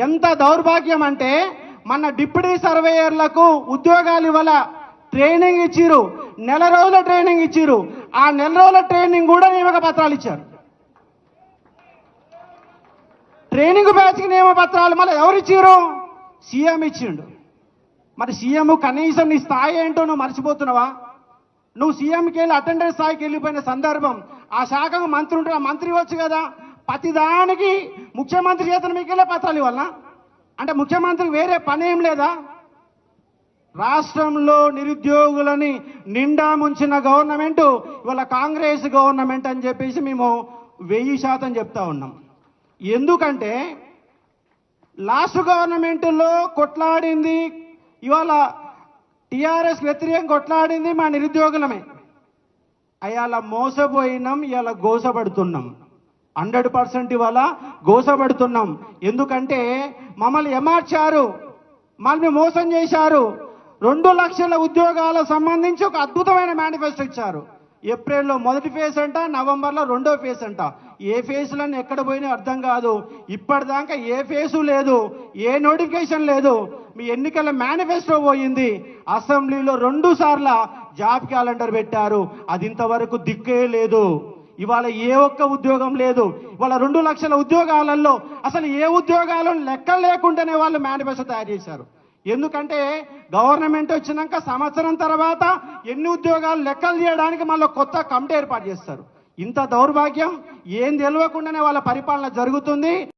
ఎంత దౌర్భాగ్యం అంటే మన డిప్యూటీ సర్వేయర్లకు ఉద్యోగాలు ఇవ్వాల ట్రైనింగ్ ఇచ్చిరు, నెల రోజుల ట్రైనింగ్ ఇచ్చిరు. ఆ నెల రోజుల ట్రైనింగ్ కూడా నియామక పత్రాలు ఇచ్చారు. ట్రైనింగ్ బ్యాచ్కి నియమ పత్రాలు మళ్ళీ ఎవరు ఇచ్చిరు? సీఎం ఇచ్చిండు. మరి సీఎం కనీసం నీ స్థాయి ఏంటో నువ్వు మర్చిపోతున్నావా? నువ్వు సీఎంకి వెళ్ళి అటెండెన్స్ స్థాయికి వెళ్ళిపోయిన సందర్భం, ఆ శాఖకు మంత్రి ఉంటే ఆ మంత్రి ఇవ్వచ్చు కదా. ప్రతిదానికి ముఖ్యమంత్రి చేతను మీకు వెళ్ళే పత్రాలు ఇవ్వాలనా? అంటే ముఖ్యమంత్రికి వేరే పని ఏం లేదా? రాష్ట్రంలో నిరుద్యోగులని నిండా ముంచిన గవర్నమెంట్ ఇవాళ కాంగ్రెస్ గవర్నమెంట్ అని చెప్పేసి మేము 1000% చెప్తా ఉన్నాం. ఎందుకంటే లాస్ట్ గవర్నమెంట్లో కొట్లాడింది, ఇవాళ టీఆర్ఎస్ వ్యతిరేకం కొట్లాడింది మా నిరుద్యోగులమే. అయాల మోసపోయినాం, ఇవాళ గోసపడుతున్నాం. 100% ఇవాళ గోసపడుతున్నాం. ఎందుకంటే మమ్మల్ని ఏమార్చారు, మమ్మల్ని మోసం చేశారు. 2 లక్షల ఉద్యోగాలకు సంబంధించి ఒక అద్భుతమైన మేనిఫెస్టో ఇచ్చారు. ఏప్రిల్లో మొదటి ఫేజ్ అంట, నవంబర్లో రెండో ఫేజ్ అంట. ఏ ఫేజ్లను ఎక్కడ పోయినా అర్థం కాదు. ఇప్పటిదాకా ఏ ఫేజు లేదు, ఏ నోటిఫికేషన్ లేదు. మీ ఎన్నికల మేనిఫెస్టో పోయింది. అసెంబ్లీలో 2 సార్లు జాబ్ క్యాలెండర్ పెట్టారు, అది ఇంతవరకు దిక్కే లేదు. ఇవాళ ఏ ఒక్క ఉద్యోగం లేదు. ఇవాళ 2 లక్షల ఉద్యోగాలలో అసలు ఏ ఉద్యోగాలు లెక్కలు లేకుండానే వాళ్ళు మేనిఫెస్టో తయారు చేశారు. ఎందుకంటే గవర్నమెంట్ వచ్చినాక సంవత్సరం తర్వాత ఎన్ని ఉద్యోగాలు లెక్కలు చేయడానికి మళ్ళీ కొత్త కమిటీ ఏర్పాటు చేస్తారు. ఇంత దౌర్భాగ్యం ఏం తెలియకుండానే వాళ్ళ పరిపాలన జరుగుతుంది.